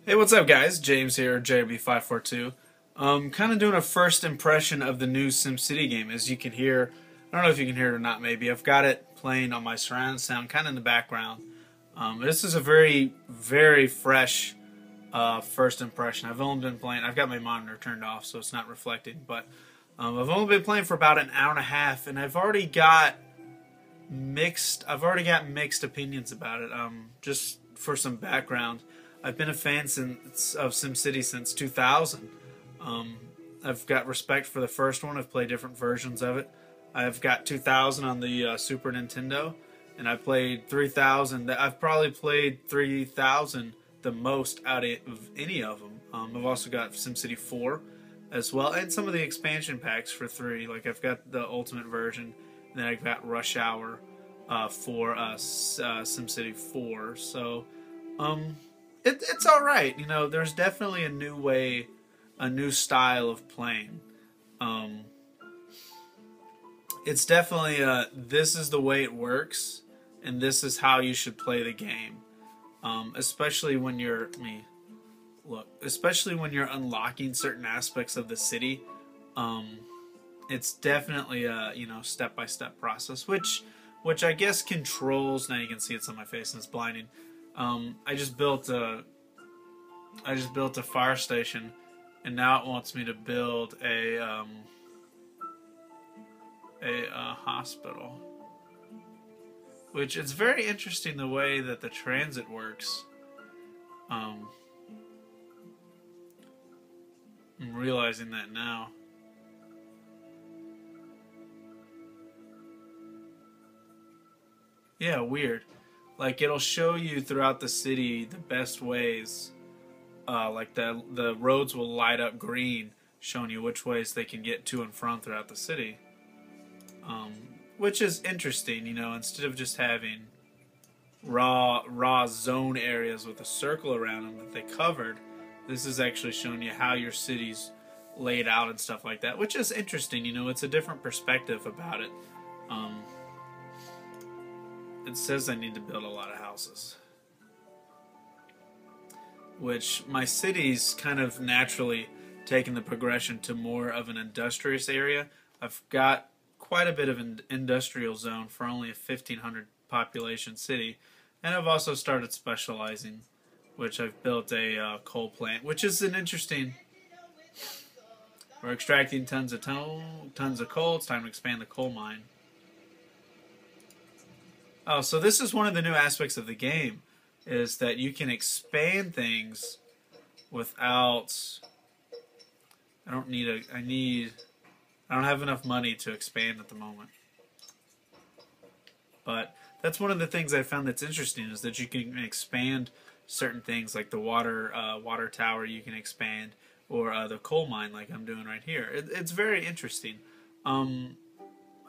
Hey, what's up, guys? James here, JB542. Kind of doing a first impression of the new SimCity game. As you can hear, I don't know if you can hear it or not, maybe. I've got it playing on my surround sound kind of in the background. This is a very, very fresh first impression. I've only been playing, I've got my monitor turned off, so it's not reflecting, but I've only been playing for about an hour and a half, and I've already got mixed opinions about it. Just for some background, I've been a fan of SimCity since 2000. I've got respect for the first one. I've played different versions of it. I've got 2000 on the Super Nintendo, and I played 3000. I've probably played 3000 the most out of any of them. I've also got SimCity 4 as well, and some of the expansion packs for 3. Like I've got the Ultimate version, and then I've got Rush Hour for SimCity 4. So, it's all right. You know, there's definitely a new way, a new style of playing. It's definitely this is the way it works, and this is how you should play the game. Especially when you're especially when you're unlocking certain aspects of the city. It's definitely a step-by-step process, which I guess controls. Now you can see it's on my face and it's blinding. I just built a fire station, and now it wants me to build a hospital, which it's very interesting the way that the transit works. I'm realizing that now. Yeah, weird. Like it'll show you throughout the city the best ways. Like the roads will light up green, showing you which ways they can get to and from throughout the city. Which is interesting, you know. Instead of just having raw zone areas with a circle around them that they covered, this is actually showing you how your city's laid out and stuff like that, which is interesting. You know, it's a different perspective about it. It says I need to build a lot of houses, which my city's kind of naturally taken the progression to more of an industrious area. I've got quite a bit of an industrial zone for only a 1,500 population city, and I've also started specializing, which I've built a coal plant, which is an interesting. We're extracting tons of coal. It's time to expand the coal mine. Oh, so this is one of the new aspects of the game, is that you can expand things without. I don't have enough money to expand at the moment. But that's one of the things I found that's interesting, is that you can expand certain things, like the water tower you can expand, or the coal mine like I'm doing right here. It's very interesting.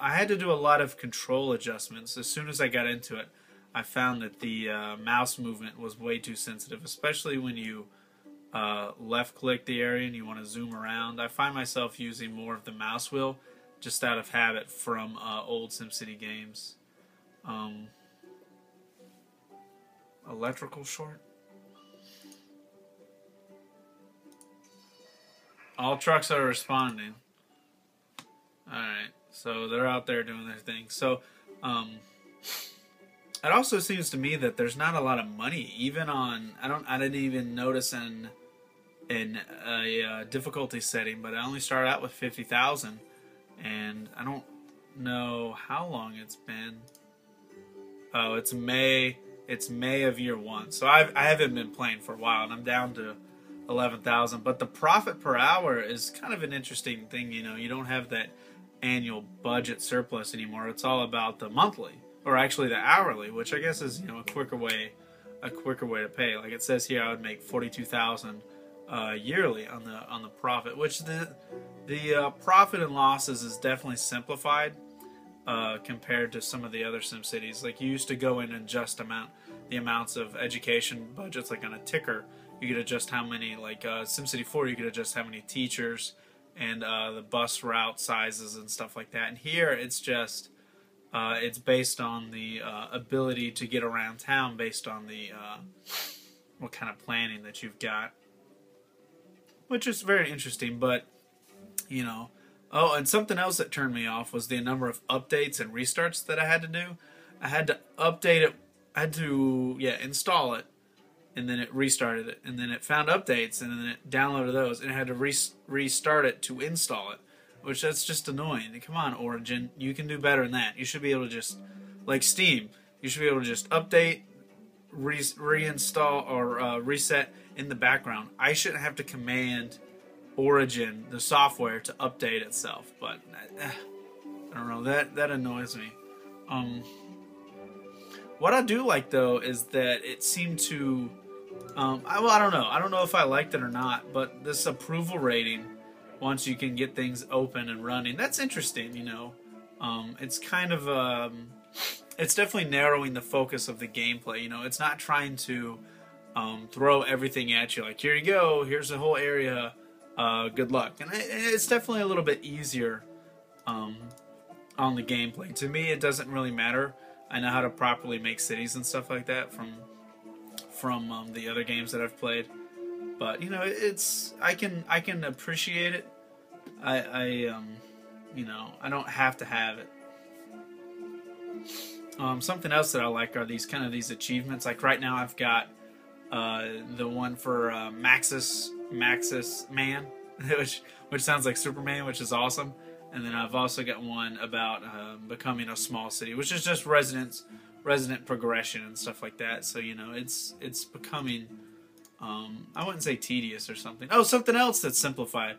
I had to do a lot of control adjustments. As soon as I got into it, I found that the mouse movement was way too sensitive, especially when you left-click the area and you want to zoom around. I find myself using more of the mouse wheel just out of habit from old SimCity games. Electrical short? All trucks are responding. Alright. So they're out there doing their thing. So, it also seems to me that there's not a lot of money, even on. I didn't even notice in a difficulty setting, but I only started out with 50,000, and I don't know how long it's been. Oh, it's May. It's May of year 1. So I haven't been playing for a while, and I'm down to 11,000. But the profit per hour is kind of an interesting thing. You know, you don't have that annual budget surplus anymore. It's all about the monthly, or actually the hourly, which I guess is, you know, a quicker way to pay. Like it says here, I would make 42,000 yearly on the profit, which the profit and losses is definitely simplified compared to some of the other SimCities. Like you used to go in and adjust the amounts of education budgets, like on a ticker. You could adjust how many, like SimCity 4, you could adjust how many teachers and the bus route sizes and stuff like that. And here it's just it's based on the ability to get around town, based on the what kind of planning that you've got, which is very interesting. But you know, oh, and something else that turned me off was the number of updates and restarts that I had to do. I had to update it. I had to install it, and then it restarted it, and then it found updates, and then it downloaded those, and it had to restart it to install it, which that's just annoying. Come on, Origin, you can do better than that. You should be able to just, like Steam, you should be able to just update, reinstall, or reset in the background. I shouldn't have to command Origin, the software, to update itself, but I don't know, that annoys me. What I do like, though, is that it seemed to, I don't know. I don't know if I liked it or not, but this approval rating, once you can get things open and running, that's interesting, you know. It's kind of, it's definitely narrowing the focus of the gameplay, you know. It's not trying to throw everything at you, like, here you go, here's the whole area, good luck. And it's definitely a little bit easier on the gameplay. To me, it doesn't really matter. I know how to properly make cities and stuff like that from the other games that I've played. But you know, I can appreciate it. You know, I don't have to have it. Something else that I like are these achievements. Like right now, I've got the one for Maxis Man, which sounds like Superman, which is awesome. And then I've also got one about becoming a small city, which is just resident progression and stuff like that. So you know, it's becoming, I wouldn't say tedious or something. Oh, something else that's simplified.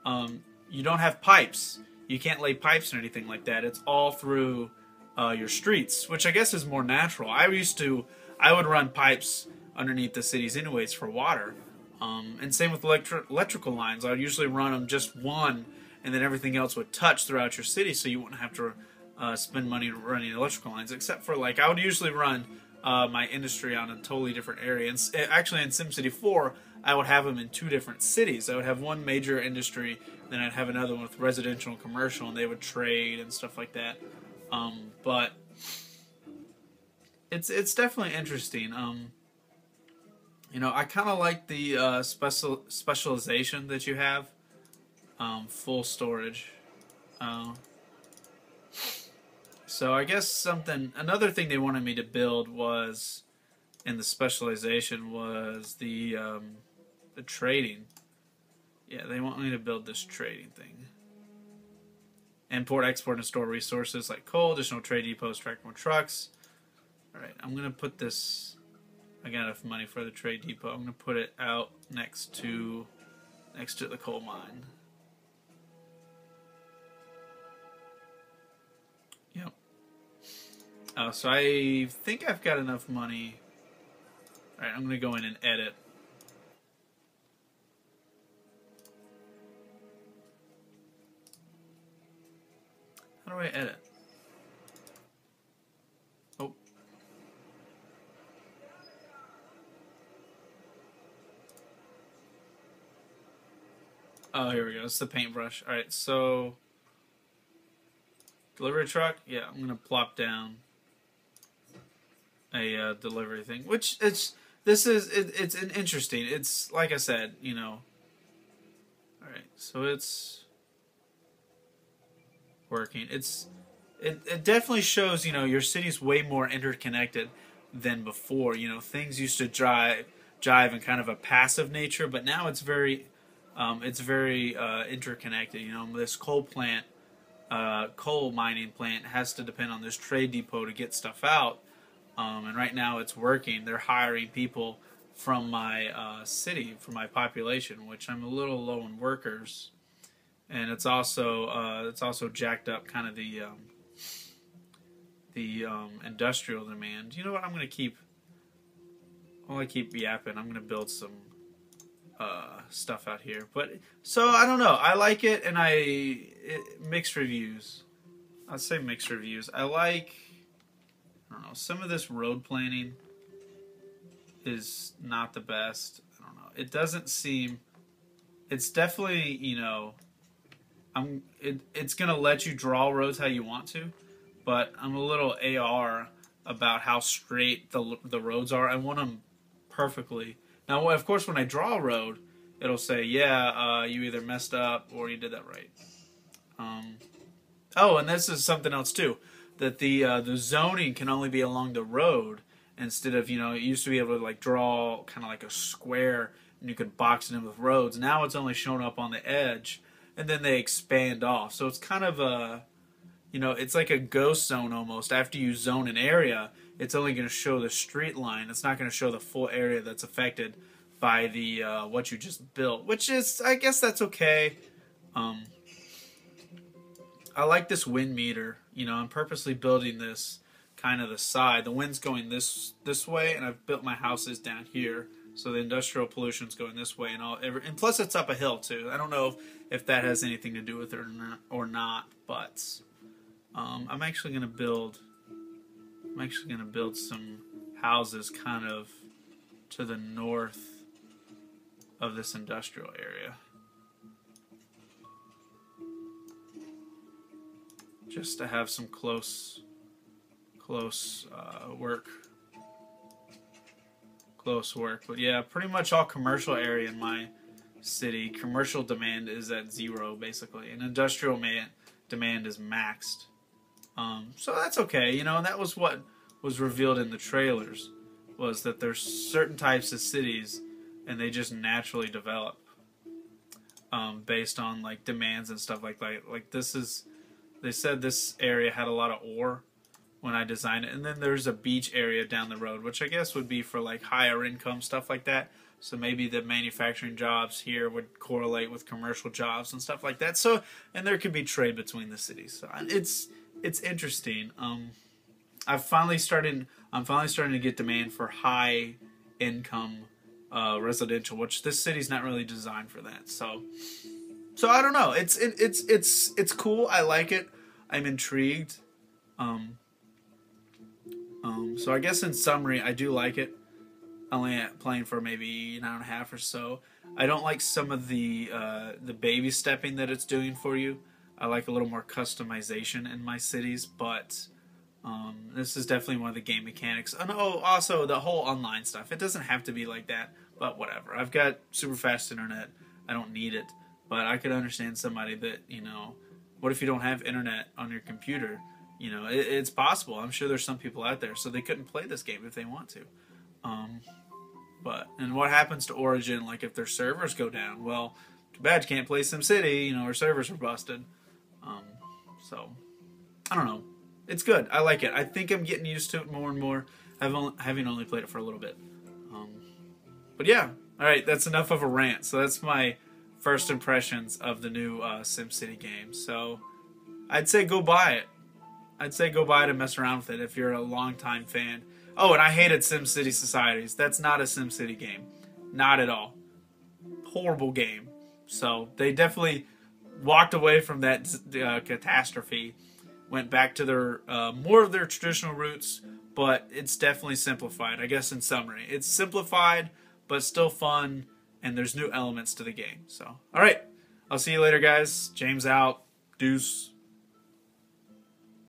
You don't have pipes. You can't lay pipes or anything like that. It's all through your streets, which I guess is more natural. I would run pipes underneath the cities anyways for water. And same with electrical lines. I would usually run them just one, and then everything else would touch throughout your city, so you wouldn't have to spend money running electrical lines. Except for, like, I would usually run my industry on a totally different area. And actually, in SimCity 4, I would have them in two different cities. I would have one major industry, then I'd have another one with residential and commercial, and they would trade and stuff like that. But it's definitely interesting. You know, I kind of like the specialization that you have. Full storage. So I guess another thing they wanted me to build was, in the specialization, was the trading. Yeah, they want me to build this trading thing. Import, export, and store resources like coal, additional trade depots, track more trucks. Alright, I'm going to put this, I got enough money for the trade depot. I'm going to put it out next to the coal mine. Yep. So I think I've got enough money. Alright, I'm going to go in and edit. How do I edit? Oh. Oh, here we go. It's the paintbrush. Alright, so delivery truck? Yeah, I'm gonna plop down a delivery thing. Which it's interesting. It's like I said, you know. Alright, so it's working. It definitely shows, you know, your city's way more interconnected than before. You know, things used to jive in kind of a passive nature, but now it's very interconnected. You know, this coal mining plant has to depend on this trade depot to get stuff out, and right now it's working. They're hiring people from my city, from my population, which I'm a little low in workers. And it's also jacked up kind of the industrial demand. You know what? While I keep yapping, I'm gonna build some stuff out here. But so I don't know. I like it, and mixed reviews. I'd say mixed reviews. I don't know. Some of this road planning is not the best. I don't know. It doesn't seem. It's definitely, you know. It's gonna let you draw roads how you want to, but I'm a little AR about how straight the roads are. I want them perfectly Now, of course, when I draw a road, it'll say, yeah, you either messed up or you did that right. Oh, and this is something else too, that the zoning can only be along the road instead of, it used to be able to like draw kind of like a square and you could box it in with roads. Now it's only shown up on the edge, and then they expand off. So it's kind of a, it's like a ghost zone almost. After you zone an area, it's only going to show the street line. It's not going to show the full area that's affected by the what you just built, which is, I guess that's okay. I like this wind meter. I'm purposely building this kind of the side. The wind's going this way, and I've built my houses down here, so the industrial pollution's going this way, and plus it's up a hill too. I don't know if that has anything to do with it or not, but I'm actually gonna build some houses kind of to the north of this industrial area, just to have some close work. But yeah, pretty much all commercial area in my city, commercial demand is at 0 basically, and industrial demand is maxed. So that's okay, and that was what was revealed in the trailers, was that there's certain types of cities and they just naturally develop based on like demands and stuff like that. Like they said this area had a lot of ore when I designed it, and then there's a beach area down the road, which I guess would be for like higher income stuff like that. So maybe the manufacturing jobs here would correlate with commercial jobs and stuff like that. So, and there could be trade between the cities. So it's interesting. I'm finally starting to get demand for high income residential, which this city's not really designed for that. So I don't know. It's cool. I like it. I'm intrigued. So I guess in summary, I do like it. Only playing for maybe an hour and a half or so. I don't like some of the baby stepping that it's doing for you. I like a little more customization in my cities, but this is definitely one of the game mechanics. And also the whole online stuff. It doesn't have to be like that, but whatever. I've got super fast internet. I don't need it, but I could understand somebody that, what if you don't have internet on your computer? It's possible. I'm sure there's some people out there, so they couldn't play this game if they want to. And what happens to Origin, like if their servers go down? Well, too bad you can't play SimCity, our servers are busted. So, I don't know. It's good. I like it. I think I'm getting used to it more and more, having only played it for a little bit. But yeah, alright, that's enough of a rant. So that's my first impressions of the new SimCity game. So, I'd say go buy it. I'd say go buy it and mess around with it if you're a longtime fan. Oh, and I hated SimCity Societies. That's not a SimCity game. Not at all. Horrible game. So they definitely walked away from that catastrophe. Went back to their more of their traditional roots, but it's definitely simplified. I guess in summary, it's simplified, but still fun, and there's new elements to the game. So, all right. I'll see you later, guys. James out. Deuce.